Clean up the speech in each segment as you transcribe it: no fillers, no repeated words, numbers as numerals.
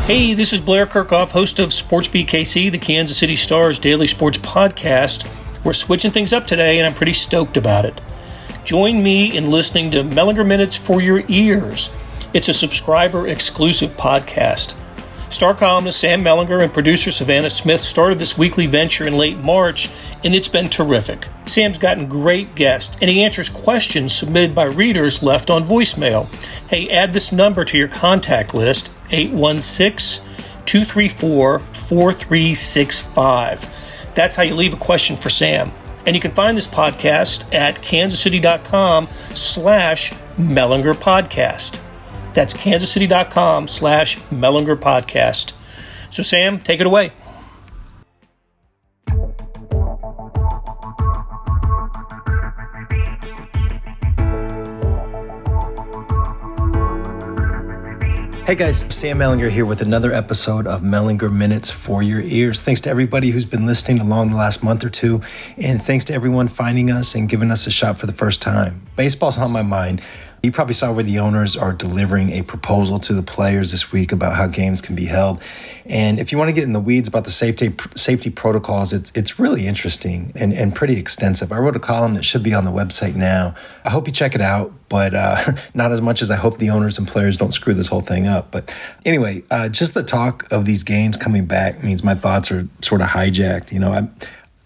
Hey, this is Blair Kirchhoff, host of Sports BKC, the Kansas City Star's daily sports podcast. We're switching things up today, and I'm pretty stoked about it. Join me in listening to Mellinger MInutes for your ears. It's a subscriber-exclusive podcast. Star columnist Sam Mellinger and producer Savanna Smith started this weekly venture in late March, and it's been terrific. Sam's gotten great guests, and he answers questions submitted by readers left on voicemail. Hey, add this number to your contact list, 816-234-4365. That's how you leave a question for Sam. And you can find this podcast at kansascity.com/Mellinger Podcast. That's kansascity.com/Mellinger Podcast. So Sam, take it away. Hey guys, Sam Mellinger here with another episode of Mellinger Minutes for your ears. Thanks to everybody who's been listening along the last month or two, and thanks to everyone finding us and giving us a shot for the first time. Baseball's on my mind. You probably saw where the owners are delivering a proposal to the players this week about how games can be held. And if you want to get in the weeds about the safety protocols, it's really interesting and pretty extensive. I wrote a column that should be on the website now. I hope you check it out, but not as much as I hope the owners and players don't screw this whole thing up. But anyway, just the talk of these games coming back means my thoughts are sort of hijacked. You know,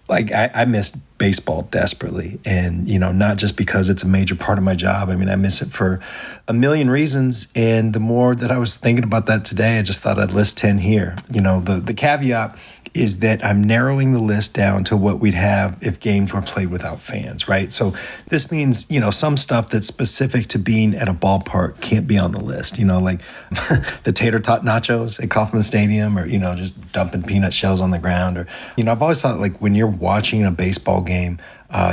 I miss baseball desperately, and not just because it's a major part of my job. I mean, I miss it for a million reasons, and the more that I was thinking about that today, I just thought I'd list 10 here. The caveat is that I'm narrowing the list down to what we'd have if games were played without fans, right? So this means, some stuff that's specific to being at a ballpark can't be on the list, like the tater tot nachos at Kauffman Stadium, or, just dumping peanut shells on the ground, or, I've always thought, like, when you're watching a baseball game,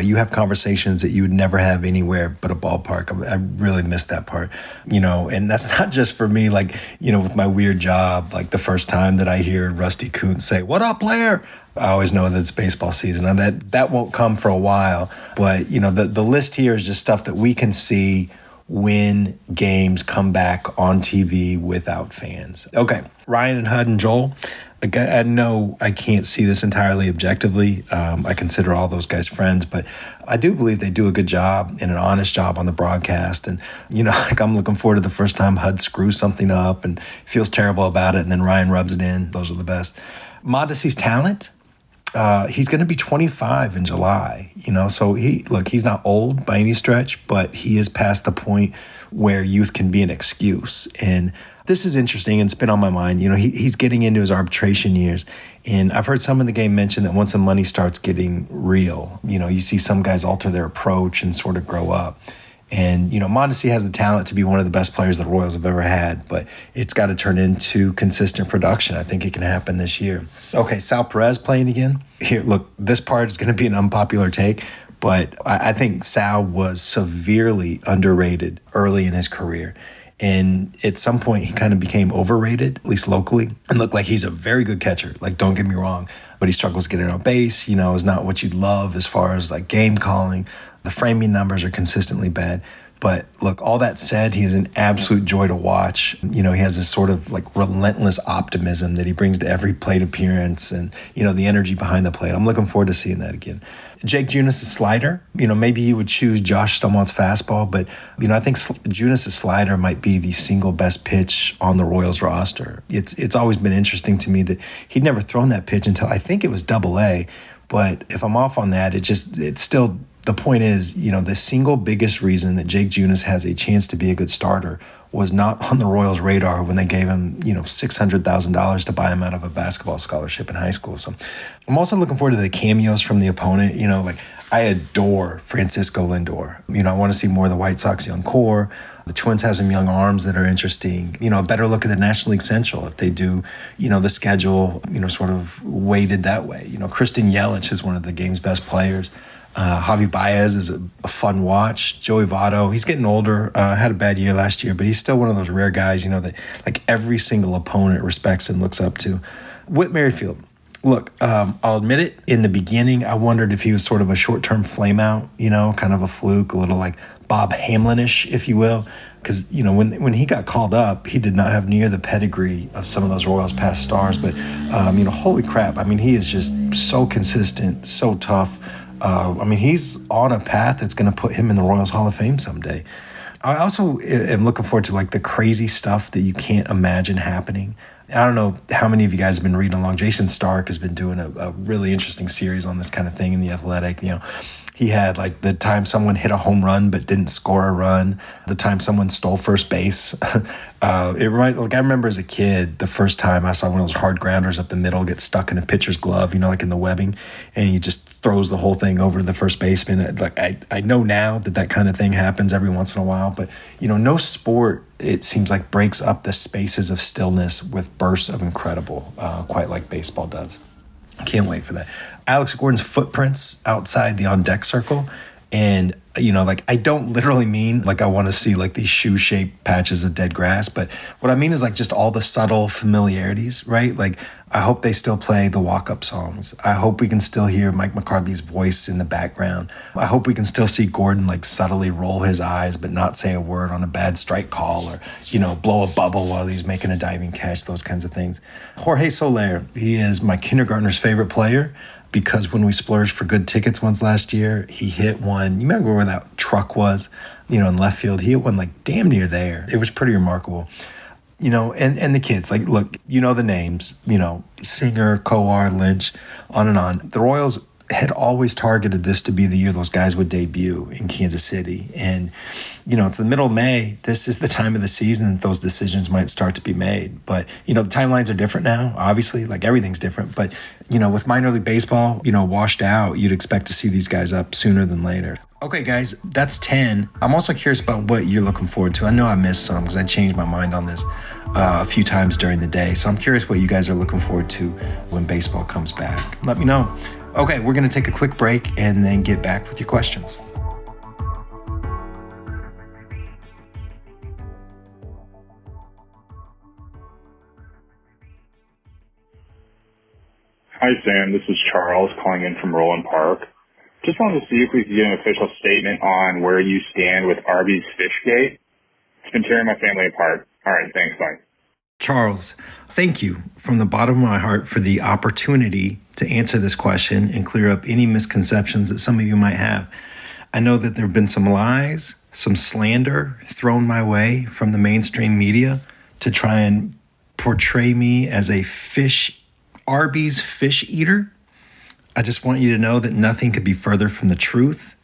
you have conversations that you would never have anywhere but a ballpark. I really miss that part, and that's not just for me, like, with my weird job. Like the first time that I hear Rusty Kuntz say, "What up, Blair?" I always know that it's baseball season, and that won't come for a while. But, the list here is just stuff that we can see when games come back on TV without fans. Okay, Ryan and Hud and Joel. I know I can't see this entirely objectively. I consider all those guys friends, but I do believe they do a good job and an honest job on the broadcast. And, I'm looking forward to the first time Hud screws something up and feels terrible about it, and then Ryan rubs it in. Those are the best. Modesty's talent. He's going to be 25 in July, so he's not old by any stretch, but he is past the point where youth can be an excuse. And this is interesting, and it's been on my mind. He's getting into his arbitration years, and I've heard some in the game mention that once the money starts getting real, you see some guys alter their approach and sort of grow up. And, Mondesi has the talent to be one of the best players the Royals have ever had, but it's got to turn into consistent production. I think it can happen this year. Okay, Sal Perez playing again. Here, look, this part is going to be an unpopular take, but I think Sal was severely underrated early in his career. And at some point, he kind of became overrated, at least locally, and looked like he's a very good catcher. Like, don't get me wrong, but he struggles getting on base, is not what you'd love as far as like game calling. The framing numbers are consistently bad. But look, all that said, he is an absolute joy to watch. He has this sort of like relentless optimism that he brings to every plate appearance, and, the energy behind the plate. I'm looking forward to seeing that again. Jake Junis' slider, maybe you would choose Josh Stummont's fastball, but, I think Junis' slider might be the single best pitch on the Royals roster. It's always been interesting to me that he'd never thrown that pitch until I think it was Double-A. But if I'm off on that, it's still, the point is, the single biggest reason that Jake Junis has a chance to be a good starter was not on the Royals' radar when they gave him, $600,000 to buy him out of a basketball scholarship in high school. So I'm also looking forward to the cameos from the opponent. I adore Francisco Lindor. I want to see more of the White Sox young core. The Twins have some young arms that are interesting. A better look at the National League Central if they do, the schedule, sort of weighted that way. Christian Yelich is one of the game's best players. Javi Baez is a fun watch. Joey Votto, he's getting older, had a bad year last year, but he's still one of those rare guys, that like every single opponent respects and looks up to. Whit Merrifield. Look, I'll admit it, in the beginning, I wondered if he was sort of a short-term flameout, kind of a fluke, a little like Bob Hamlin-ish, if you will. Because, when he got called up, he did not have near the pedigree of some of those Royals past stars. But, holy crap. I mean, he is just so consistent, so tough. He's on a path that's going to put him in the Royals Hall of Fame someday. I also am looking forward to like the crazy stuff that you can't imagine happening. I don't know how many of you guys have been reading along. Jason Stark has been doing a really interesting series on this kind of thing in The Athletic. He had like the time someone hit a home run but didn't score a run, the time someone stole first base. I remember as a kid, the first time I saw one of those hard grounders up the middle get stuck in a pitcher's glove, like in the webbing, and he just throws the whole thing over to the first baseman. Like I know now that kind of thing happens every once in a while, but no sport, it seems like, breaks up the spaces of stillness with bursts of incredible, quite like baseball does. Can't wait for that. Alex Gordon's footprints outside the on-deck circle. And, I don't literally mean like I want to see like these shoe-shaped patches of dead grass. But what I mean is like just all the subtle familiarities, right? Like I hope they still play the walk-up songs. I hope we can still hear Mike McCarthy's voice in the background. I hope we can still see Gordon like subtly roll his eyes but not say a word on a bad strike call or, blow a bubble while he's making a diving catch, those kinds of things. Jorge Soler, he is my kindergartner's favorite player. Because when we splurged for good tickets once last year, he hit one. You remember where that truck was, in left field? He hit one like damn near there. It was pretty remarkable. And the kids, like, look, the names, Singer, Kowar, Lynch, on and on. The Royals had always targeted this to be the year those guys would debut in Kansas City. And, it's the middle of May. This is the time of the season that those decisions might start to be made. But, the timelines are different now, obviously, like everything's different. But, with minor league baseball, washed out, you'd expect to see these guys up sooner than later. Okay, guys, that's 10. I'm also curious about what you're looking forward to. I know I missed some because I changed my mind on this a few times during the day. So I'm curious what you guys are looking forward to when baseball comes back. Let me know. Okay, we're going to take a quick break and then get back with your questions. Hi, Sam. This is Charles calling in from Roland Park. Just wanted to see if we could get an official statement on where you stand with Arby's Fishgate. It's been tearing my family apart. All right, thanks. Bye. Charles, thank you from the bottom of my heart for the opportunity to answer this question and clear up any misconceptions that some of you might have. I know that there have been some lies, some slander thrown my way from the mainstream media to try and portray me as a Arby's fish eater. I just want you to know that nothing could be further from the truth.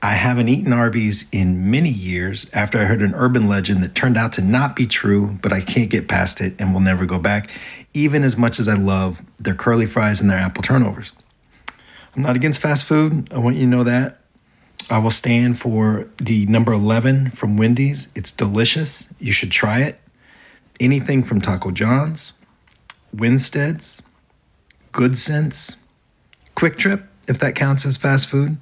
I haven't eaten Arby's in many years after I heard an urban legend that turned out to not be true, but I can't get past it and will never go back, even as much as I love their curly fries and their apple turnovers. I'm not against fast food. I want you to know that. I will stand for the number 11 from Wendy's. It's delicious. You should try it. Anything from Taco John's, Winstead's, Good Sense, Quick Trip, if that counts as fast food.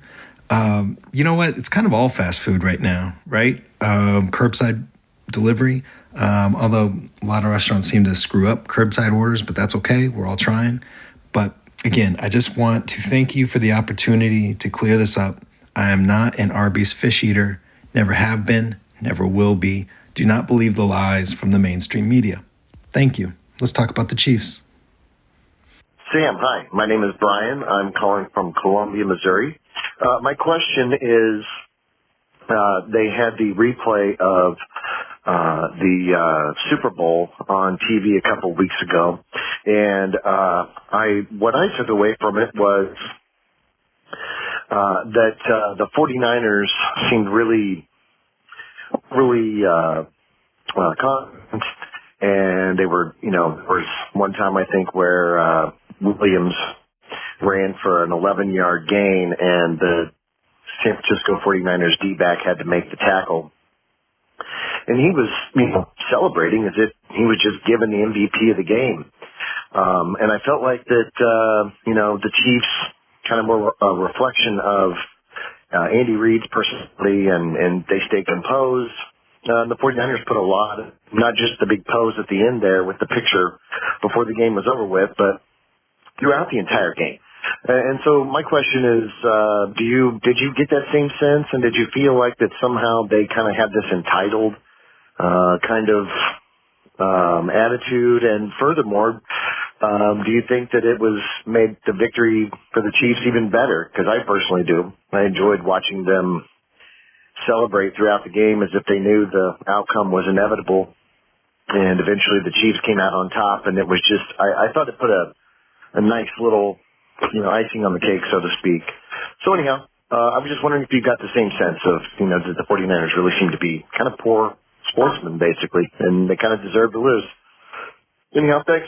You know what? It's kind of all fast food right now, right? Curbside delivery. Although a lot of restaurants seem to screw up curbside orders, but that's okay. We're all trying. But again, I just want to thank you for the opportunity to clear this up. I am not an Arby's fish eater. Never have been, never will be. Do not believe the lies from the mainstream media. Thank you. Let's talk about the Chiefs. Sam, hi. My name is Brian. I'm calling from Columbia, Missouri. My question is, they had the replay of the Super Bowl on TV a couple weeks ago, and what I took away from it was that the 49ers seemed really confident, and they were, there was one time I think where Williams ran for an 11-yard gain, and the San Francisco 49ers D-back had to make the tackle. And he was, celebrating as if he was just given the MVP of the game. And I felt like that, the Chiefs kind of were a reflection of Andy Reid's personality, and they stayed composed. The 49ers put a lot, not just the big pose at the end there with the picture before the game was over with, but throughout the entire game. And so my question is, did you get that same sense, and did you feel like that somehow they kind of had this entitled kind of attitude? And furthermore, do you think that it was made the victory for the Chiefs even better? Because I personally do. I enjoyed watching them celebrate throughout the game as if they knew the outcome was inevitable. And eventually the Chiefs came out on top, and it was just, I thought it put a nice little, icing on the cake, so to speak. So anyhow, I was just wondering if you got the same sense of, that the 49ers really seem to be kind of poor sportsmen, basically, and they kind of deserve to lose. Anyhow, thanks.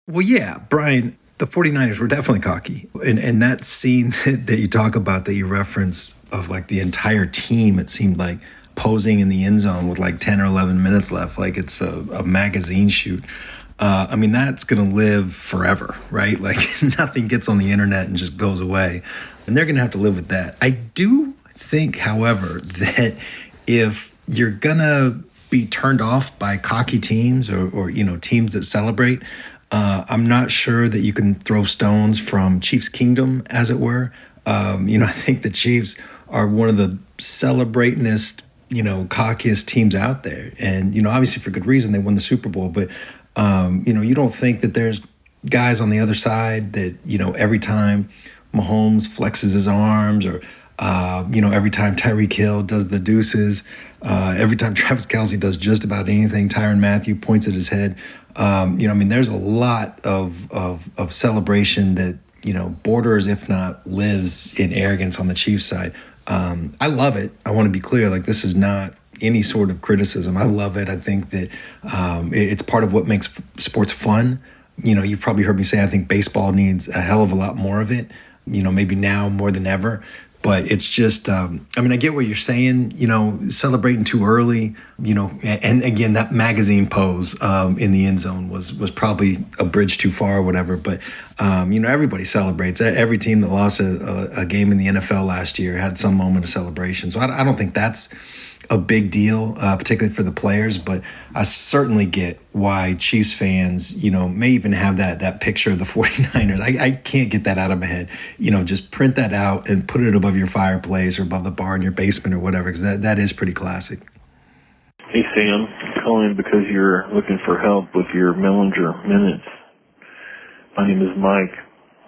Well, yeah, Brian, the 49ers were definitely cocky. And that scene that you talk about, that you reference, of like the entire team, it seemed like posing in the end zone with like 10 or 11 minutes left, like it's a magazine shoot. That's going to live forever, right? Like nothing gets on the internet and just goes away. And they're going to have to live with that. I do think, however, that if you're going to be turned off by cocky teams or teams that celebrate, I'm not sure that you can throw stones from Chiefs Kingdom, as it were. I think the Chiefs are one of the celebratingest, cockiest teams out there. And, obviously for good reason, they won the Super Bowl. But, you don't think that there's guys on the other side that, every time Mahomes flexes his arms or, every time Tyreek Hill does the deuces, every time Travis Kelce does just about anything, Tyrann Mathieu points at his head. There's a lot of celebration that, borders, if not lives in arrogance on the Chiefs side. I love it. I want to be clear, like this is not any sort of criticism. I love it. I think that it's part of what makes sports fun. You've probably heard me say I think baseball needs a hell of a lot more of it, maybe now more than ever. But it's just, I get what you're saying, celebrating too early, and again, that magazine pose in the end zone was probably a bridge too far or whatever. But, everybody celebrates. Every team that lost a game in the NFL last year had some moment of celebration. So I don't think that's a big deal, particularly for the players. But I certainly get why Chiefs fans, may even have that picture of the 49ers. I can't get that out of my head. Just print that out and put it above your fireplace or above the bar in your basement or whatever, because that is pretty classic. Hey, Sam. Calling because you're looking for help with your Mellinger minutes. My name is Mike,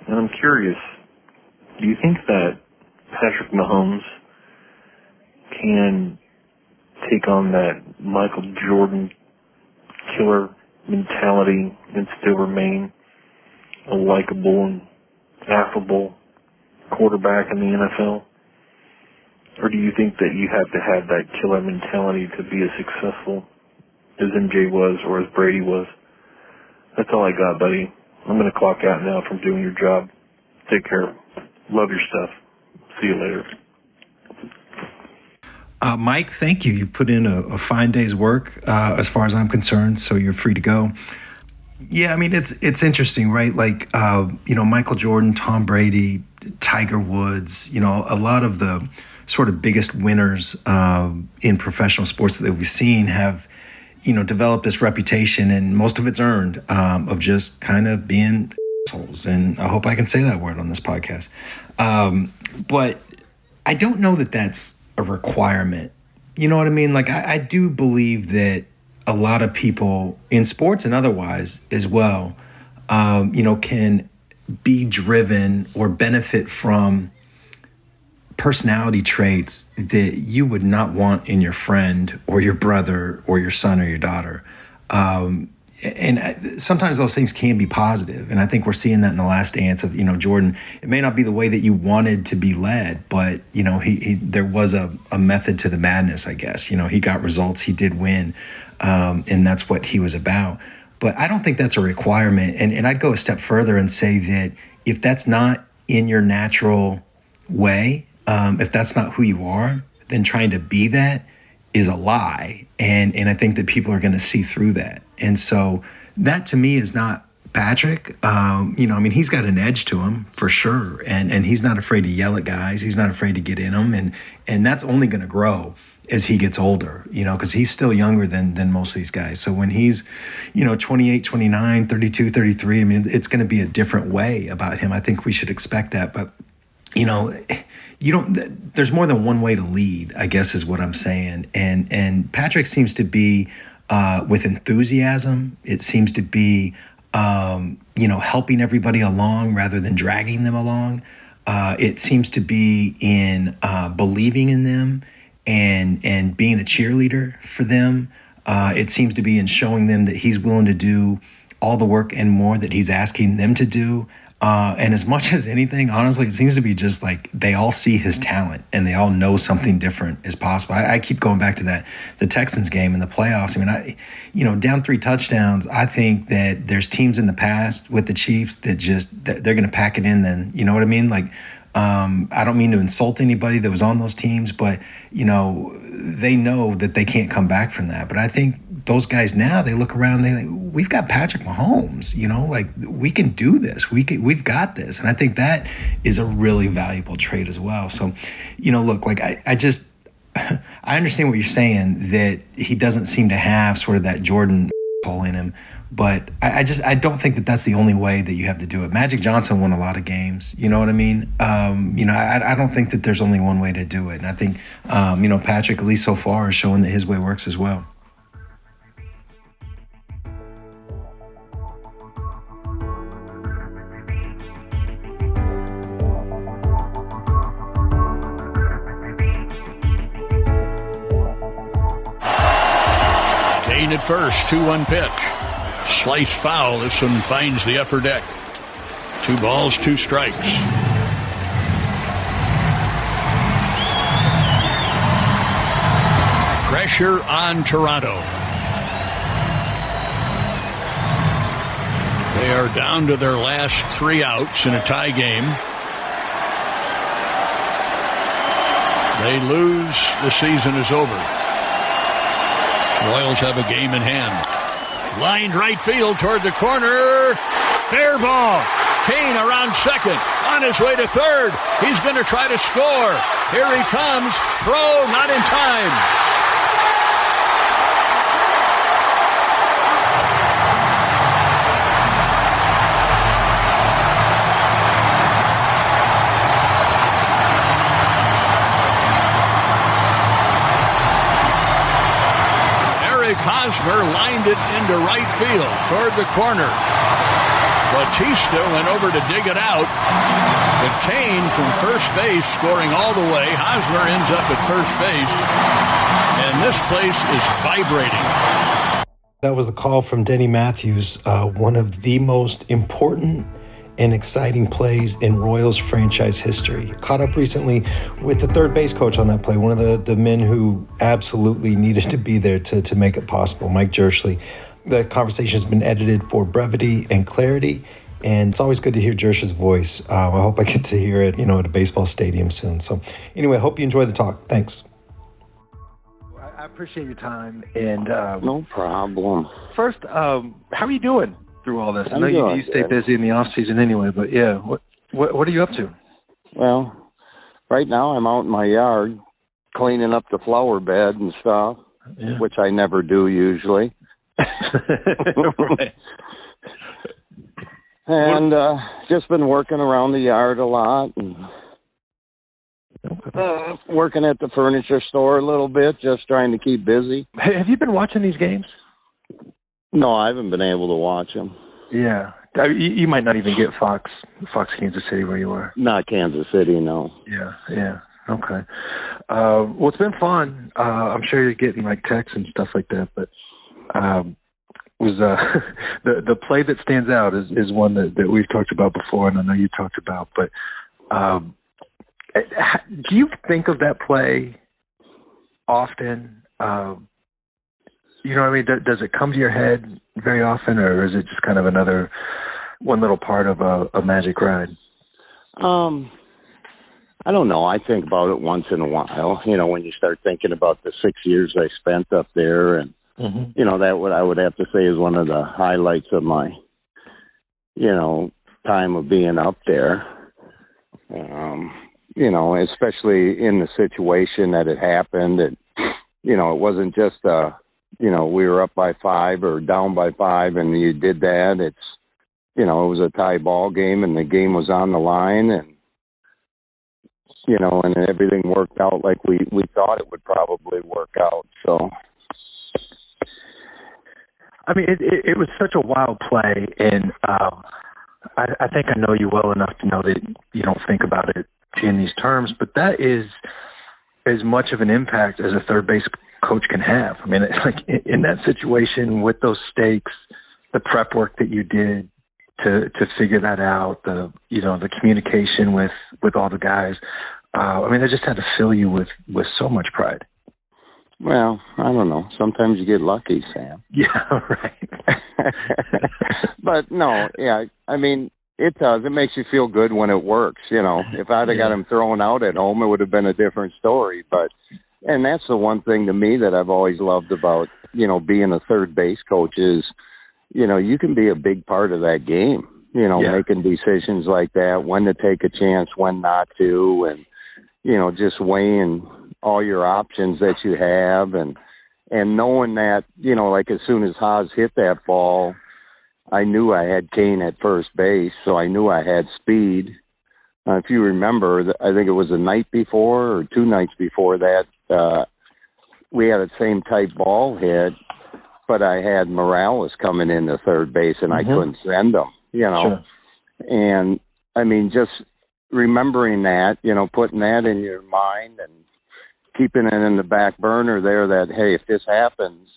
and I'm curious, do you think that Patrick Mahomes can take on that Michael Jordan killer mentality and still remain a likable and affable quarterback in the NFL? Or do you think that you have to have that killer mentality to be as successful as MJ was or as Brady was? That's all I got, buddy. I'm going to clock out now from doing your job. Take care. Love your stuff. See you later. Mike, thank you. You put in a fine day's work as far as I'm concerned, so you're free to go. Yeah, it's interesting, right? Like, Michael Jordan, Tom Brady, Tiger Woods, a lot of the sort of biggest winners in professional sports that we've seen have, developed this reputation, and most of it's earned, of just kind of being assholes. And I hope I can say that word on this podcast. But I don't know that that's a requirement. You know what I mean? Like, I do believe that a lot of people in sports and otherwise as well, can be driven or benefit from personality traits that you would not want in your friend or your brother or your son or your daughter. And sometimes those things can be positive. And I think we're seeing that in The Last Dance of, Jordan. It may not be the way that you wanted to be led, but, there was a method to the madness, I guess. He got results, he did win, and that's what he was about. But I don't think that's a requirement. And I'd go a step further and say that if that's not in your natural way, if that's not who you are, then trying to be that is a lie. And I think that people are going to see through that. And so that to me is not Patrick. He's got an edge to him for sure. And he's not afraid to yell at guys. He's not afraid to get in them. And that's only going to grow as he gets older, because he's still younger than most of these guys. So when he's, 28, 29, 32, 33, I mean, it's going to be a different way about him. I think we should expect that. But, there's more than one way to lead, I guess is what I'm saying. And Patrick seems to be with enthusiasm. It seems to be, helping everybody along rather than dragging them along. It seems to be in believing in them and being a cheerleader for them. It seems to be in showing them that he's willing to do all the work and more that he's asking them to do. And as much as anything, honestly, it seems to be just like they all see his talent and they all know something different is possible. I keep going back to that, the Texans game in the playoffs. I mean, down 3 touchdowns, I think that there's teams in the past with the Chiefs that they're going to pack it in then. You know what I mean? Like, I don't mean to insult anybody that was on those teams, but, they know that they can't come back from that. But I think those guys now, they look around and they like, we've got Patrick Mahomes, like we can do this. We've got this. And I think that is a really valuable trait as well. So, look, like I understand what you're saying, that he doesn't seem to have sort of that Jordan hole in him. But I don't think that that's the only way that you have to do it. Magic Johnson won a lot of games. You know what I mean? I don't think that there's only one way to do it. And I think, Patrick, at least so far, is showing that his way works as well. Cain at first, 2-1 pitch. Slice foul. This one finds the upper deck. 2 balls, 2 strikes. Pressure on Toronto. They are down to their last 3 outs in a tie game. They lose, the season is over. Royals have a game in hand. Lined right field toward the corner. Fair ball. Cain around second. On his way to third. He's going to try to score. Here he comes. Throw not in time. Hosmer lined it into right field toward the corner. Bautista went over to dig it out. But Cain from first base scoring all the way. Hosmer ends up at first base. And this place is vibrating. That was the call from Denny Matthews, one of the most important and exciting plays in Royals franchise history. Caught up recently with the third base coach on that play, one of the men who absolutely needed to be there to make it possible, Mike Jirschele. The conversation has been edited for brevity and clarity, and it's always good to hear Jirschele's voice. I hope I get to hear it, at a baseball stadium soon. So anyway, I hope you enjoy the talk. Thanks. I appreciate your time. And no problem. First, how are you doing through all this? I know you stay good. busy in the off season anyway, but yeah, what are you up to? Well, right now I'm out in my yard cleaning up the flower bed and stuff, which I never do usually. Right. And just been working around the yard a lot and working at the furniture store a little bit, just trying to keep busy. Hey, have you been watching these games? No, I haven't been able to watch them. Yeah. You might not even get Fox Kansas City where you are. Not Kansas City, no. Yeah. Okay. Well, it's been fun. I'm sure you're getting like texts and stuff like that, but was the play that stands out is one that we've talked about before, and I know you talked about. But do you think of that play often? You know what I mean? Does it come to your head very often, or is it just kind of another one little part of a magic ride? I don't know. I think about it once in a while. When you start thinking about the 6 years I spent up there, and that what I would have to say is one of the highlights of my, time of being up there. Especially in the situation that it happened, and it wasn't just, we were up by 5 or down by 5 and you did that. It's, it was a tie ball game and the game was on the line and, and everything worked out like we thought it would probably work out. So, I mean, it was such a wild play, and I think I know you well enough to know that you don't think about it in these terms, but that is as much of an impact as a third base coach can have. I mean, it's like in that situation with those stakes, the prep work that you did to figure that out, the communication with all the guys. I mean, they just had to fill you with so much pride. Well, I don't know. Sometimes you get lucky, Sam. Yeah, right. But no, yeah, I mean, it does. It makes you feel good when it works. If I'd have got him thrown out at home, it would have been a different story. And that's the one thing to me that I've always loved about, being a third base coach is, you can be a big part of that game, making decisions like that, when to take a chance, when not to, and, just weighing all your options that you have and knowing that, like as soon as Haas hit that ball, I knew I had Cain at first base, so I knew I had speed. If you remember, I think it was the night before or 2 nights before that, we had the same type ball hit, but I had Morales coming into third base and I couldn't send him, Sure. And I mean, just remembering that, putting that in your mind and keeping it in the back burner there that, hey, if this happens,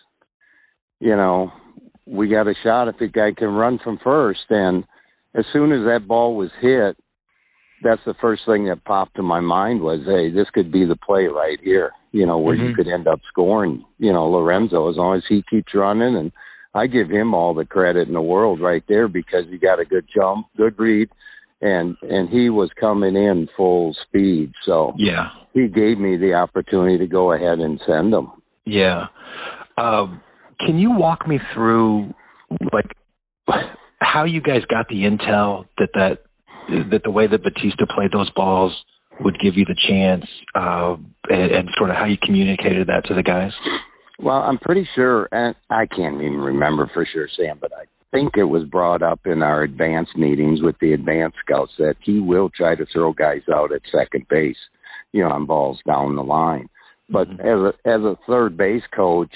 we got a shot if the guy can run from first. And as soon as that ball was hit, that's the first thing that popped to my mind was, hey, this could be the play right here, where you could end up scoring, Lorenzo, as long as he keeps running. And I give him all the credit in the world right there because he got a good jump, good read, and he was coming in full speed. So yeah, he gave me the opportunity to go ahead and send him. Yeah. Can you walk me through, like, how you guys got the intel that the way that Batista played those balls would give you the chance, and sort of how you communicated that to the guys? Well, I'm pretty sure, and I can't even remember for sure, Sam, but I think it was brought up in our advanced meetings with the advanced scouts that he will try to throw guys out at second base, on balls down the line. But as a third base coach,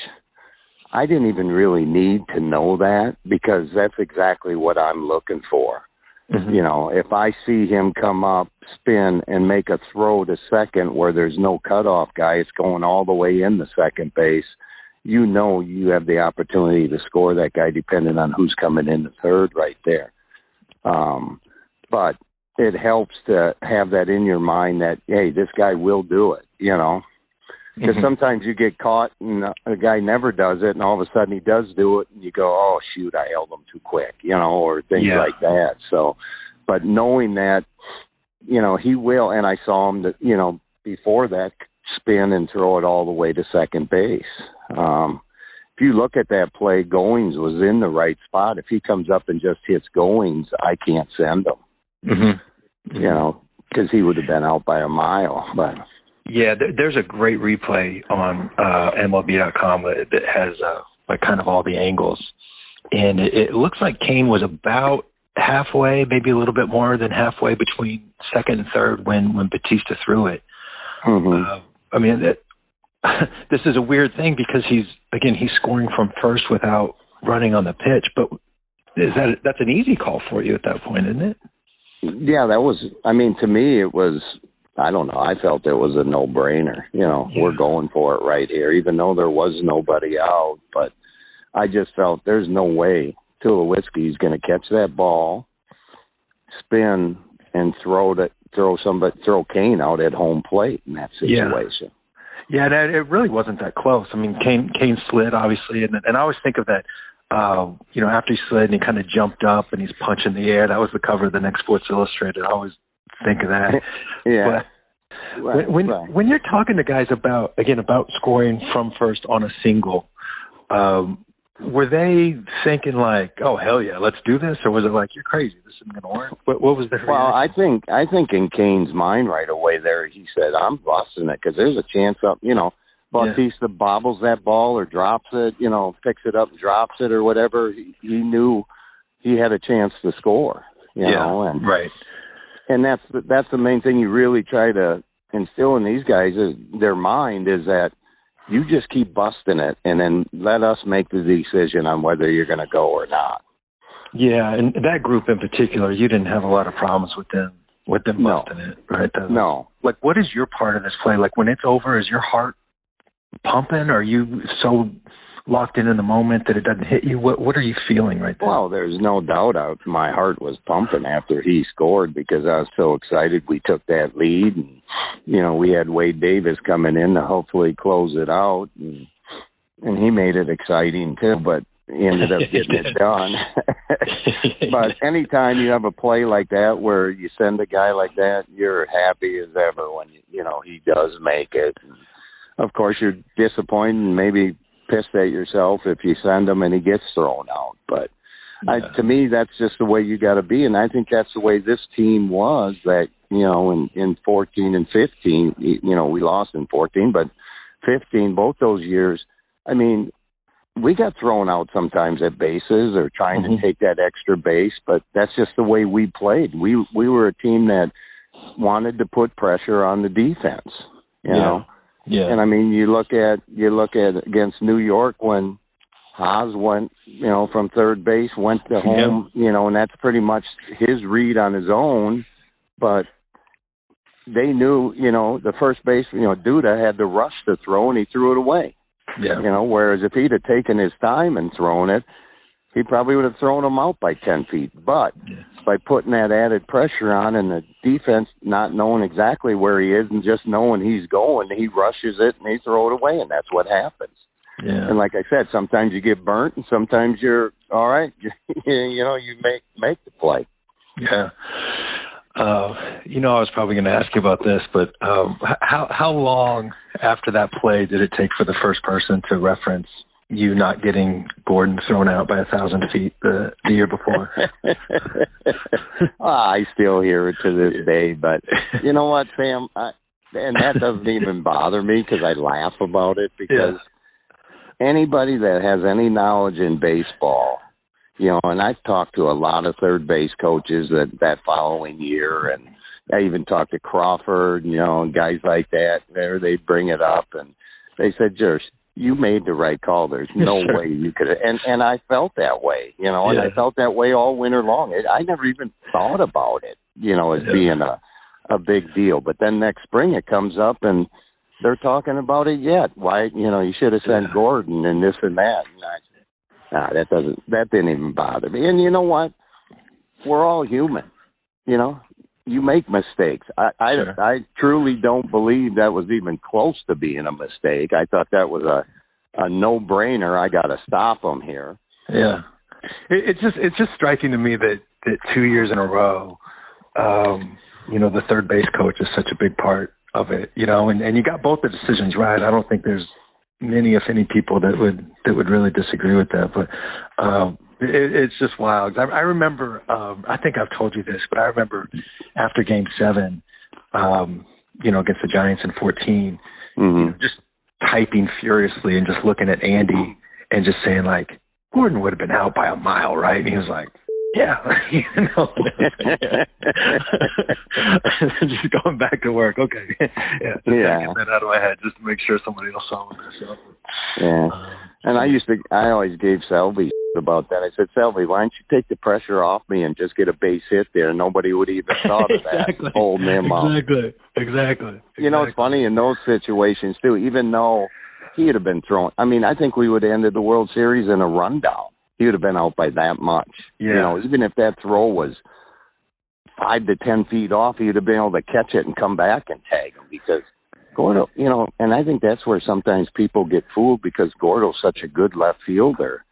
I didn't even really need to know that because that's exactly what I'm looking for. If I see him come up, spin, and make a throw to second where there's no cutoff guy, it's going all the way into second base, you have the opportunity to score that guy depending on who's coming into third right there. But it helps to have that in your mind that, hey, this guy will do it, Because sometimes you get caught and a guy never does it, and all of a sudden he does do it, and you go, oh, shoot, I held him too quick, or things like that. So, but knowing that, he will, and I saw him, before that, spin and throw it all the way to second base. If you look at that play, Goings was in the right spot. If he comes up and just hits Goings, I can't send him, because he would have been out by a mile, but... Yeah, there's a great replay on MLB.com that has like kind of all the angles, and it looks like Cain was about halfway, maybe a little bit more than halfway between second and third when Batista threw it. I mean, this is a weird thing because he's scoring from first without running on the pitch, but that's an easy call for you at that point, isn't it? Yeah, that was. I mean, to me, it was. I don't know. I felt it was a no-brainer. We're going for it right here, even though there was nobody out. But I just felt there's no way Tulowitzki's going to catch that ball, spin, and throw Cain out at home plate in that situation. Yeah, it really wasn't that close. I mean, Cain slid, obviously, and I always think of that, after he slid and he kind of jumped up and he's punching the air. That was the cover of the next Sports Illustrated. I always think of that. Yeah. But when you're talking to guys about scoring from first on a single, were they thinking like, oh, hell yeah, let's do this? Or was it like, you're crazy, this isn't going to work? What was their reaction? I think in Cain's mind right away there, he said, I'm busting it because there's a chance up, Bautista bobbles that ball or drops it, picks it up and drops it or whatever, he knew he had a chance to score, you know. And, right. And that's the main thing you really try to instill in these guys, is their mind is that you just keep busting it and then let us make the decision on whether you're going to go or not. Yeah, and that group in particular, you didn't have a lot of problems with them busting it, right? No. Like, what is your part of this play? Like, when it's over, is your heart pumping? Are you so locked in the moment that it doesn't hit you? What are you feeling right there? Well, there's no doubt my heart was pumping after he scored, because I was so excited we took that lead. And, we had Wade Davis coming in to hopefully close it out. And he made it exciting, too, but he ended up getting it done. But anytime you have a play like that where you send a guy like that, you're happy as ever when, he does make it. And of course, you're disappointed and maybe pissed at yourself if you send him and he gets thrown out. But to me, that's just the way you got to be. And I think that's the way this team was, that, in 14 and 15, we lost in 14, but 15, both those years, I mean, we got thrown out sometimes at bases or trying to take that extra base, but that's just the way we played. We were a team that wanted to put pressure on the defense, you know? Yeah. And I mean, you look at against New York when Haas went, from third base, went to home, and that's pretty much his read on his own. But they knew, the first base, Duda had to rush to throw, and he threw it away. Yeah. Whereas if he'd have taken his time and thrown it, he probably would have thrown him out by 10 feet. But by putting that added pressure on and the defense not knowing exactly where he is and just knowing he's going, he rushes it and he throws it away, and that's what happens. Yeah. And like I said, sometimes you get burnt and sometimes you're all right. You make the play. Yeah. I was probably going to ask you about this, but how long after that play did it take for the first person to reference you not getting Gordon thrown out by 1,000 feet the year before? I still hear it to this day, but you know what, Sam? And that doesn't even bother me, because I laugh about it, because anybody that has any knowledge in baseball, and I've talked to a lot of third base coaches that following year, and I even talked to Crawford, and guys like that. They bring it up, and they said, Jirsch, you made the right call. There's no way you could have. And I felt that way, and I felt that way all winter long. I never even thought about it, as being a big deal. But then next spring it comes up, and they're talking about it yet. Why, you should have sent Gordon and this and that. And that didn't even bother me. And you know what? We're all human. You make mistakes. I truly don't believe that was even close to being a mistake. I thought that was a no-brainer. I got to stop him here. Yeah. It's just striking to me that 2 years in a row, the third base coach is such a big part of it, and you got both the decisions right. I don't think there's many, if any, people that would really disagree with that. But it's just wild. I remember, I think I've told you this, but I remember after Game 7, against the Giants in 14, just typing furiously and just looking at Andy and just saying, like, Gordon would have been out by a mile, right? And he was like, yeah. Just going back to work. Okay. Get that out of my head just to make sure somebody else saw this. Yeah. And I always gave Selby about that. I said, Selby, why don't you take the pressure off me and just get a base hit there? Nobody would even thought of that. Holding him up. Exactly. It's funny in those situations too, even though he would have been thrown. I mean, I think we would have ended the World Series in a rundown. He would have been out by that much. Yeah. Even if that throw was 5 to 10 feet off, he would have been able to catch it and come back and tag him, because Gordo, and I think that's where sometimes people get fooled, because Gordo's such a good left fielder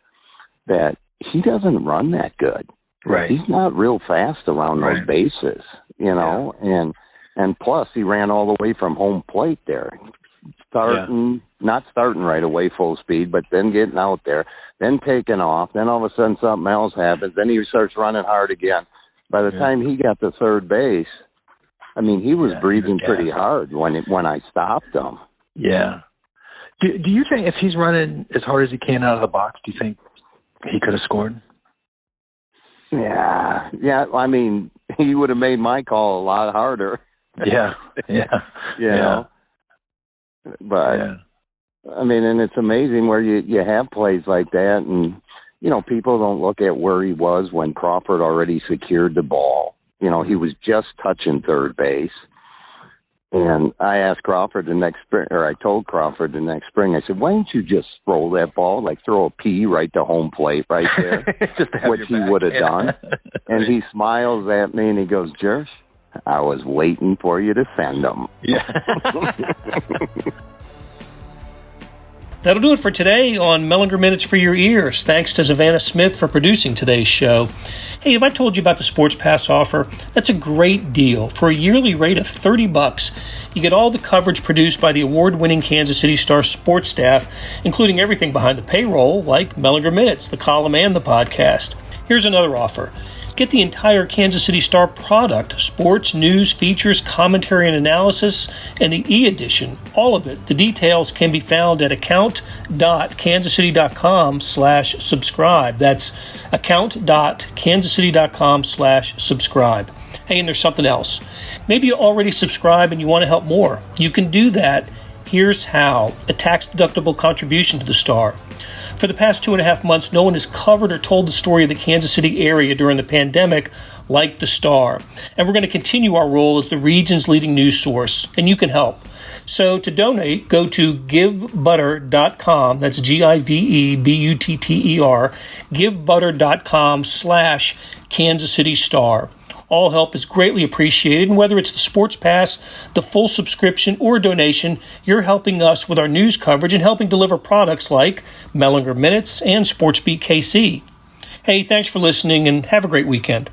that he doesn't run that good. Right. He's not real fast around those bases, and plus he ran all the way from home plate there. Not starting right away full speed, but then getting out there, then taking off, then all of a sudden something else happens, then he starts running hard again. By the time he got to third base, I mean, he was breathing pretty hard when I stopped him. Yeah. Do you think if he's running as hard as he can out of the box, do you think he could have scored? Yeah. I mean, he would have made my call a lot harder. Yeah. You know? But, I mean, and it's amazing where you have plays like that, and, you know, people don't look at where he was when Crawford already secured the ball. You know, he was just touching third base. And I asked Crawford the next spring, or I told Crawford the next spring, I said, why don't you just roll that ball, like throw a pea right to home plate right there, which he would have done. And he smiles at me and he goes, Jirsch, I was waiting for you to send them. Yeah. That'll do it for today on Mellinger Minutes for Your Ears. Thanks to Savanna Smith for producing today's show. Hey, have I told you about the Sports Pass offer? That's a great deal. For a yearly rate of $30, you get all the coverage produced by the award-winning Kansas City Star sports staff, including everything behind the payroll, like Mellinger Minutes, the column, and the podcast. Here's another offer. Get the entire Kansas City Star product, sports, news, features, commentary and analysis, and the e-edition, all of it. The details can be found at account.kansascity.com/subscribe. That's account.kansascity.com/subscribe. Hey, and there's something else. Maybe you already subscribe and you want to help more. You can do that. Here's how. A tax-deductible contribution to the Star. For the past 2.5 months, no one has covered or told the story of the Kansas City area during the pandemic like the Star. And we're going to continue our role as the region's leading news source, and you can help. So to donate, go to givebutter.com, that's GIVEBUTTER, givebutter.com/Kansas City Star. All help is greatly appreciated, and whether it's the Sports Pass, the full subscription, or donation, you're helping us with our news coverage and helping deliver products like Mellinger Minutes and SportsBeat KC. Hey, thanks for listening, and have a great weekend.